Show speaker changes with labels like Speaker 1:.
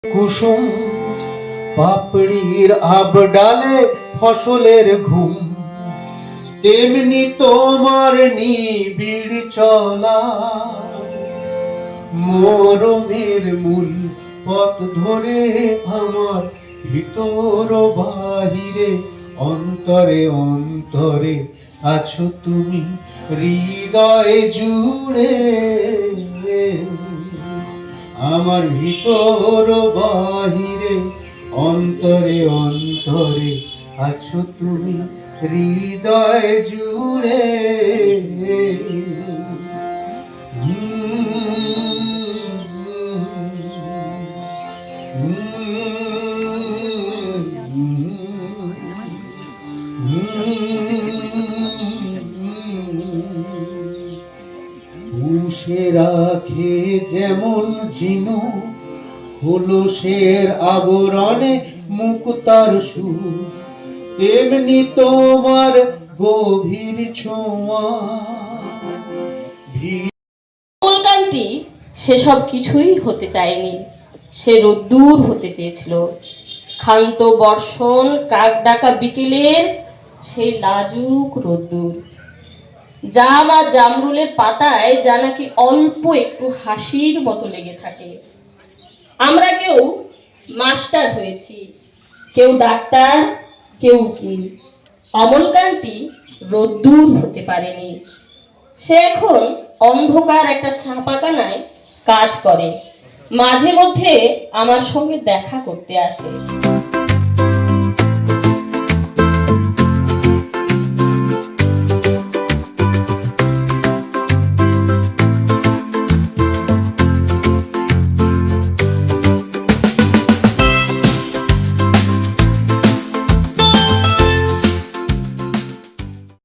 Speaker 1: কুসুম পাপড়ির আবডালে ফসলের ঘুম, তেমনি তোমার নিবিড় চলা মরমের মূল পথ ধরে আমার ভিতর বাহিরে অন্তরে অন্তরে আছো তুমি হৃদয়ে জুড়ে। আমার ভিতর বাহিরে অন্তরে অন্তরে আছো তুমি হৃদয় জুড়ে। পুষে রাখে যেমন ঝিনু খোলসের আবরণে মুক্তার সুর, তেমনি তোমার গভীর ছোঁয়া।
Speaker 2: কমলকান্তি সেসব কিছুই হতে চায়নি। সে রোদ্দুর হতে চেয়েছিল, ক্ষান্ত বর্ষণ কাক ডাকা বিকেলের সেই লাজুক রোদ্দুর। জাম আর জামরুলের পাতায় যা নাকি অল্প একটু হাসির মতো লেগে থাকে। আমরা কেউ মাস্টার হয়েছি, কেউ ডাক্তার, কেউ উকিল। অমলকান্তি রোদ্দুর হতে পারেনি। সে এখন অন্ধকার একটা ছাপাখানায় কাজ করে, মাঝে মধ্যে আমার সঙ্গে দেখা করতে আসে।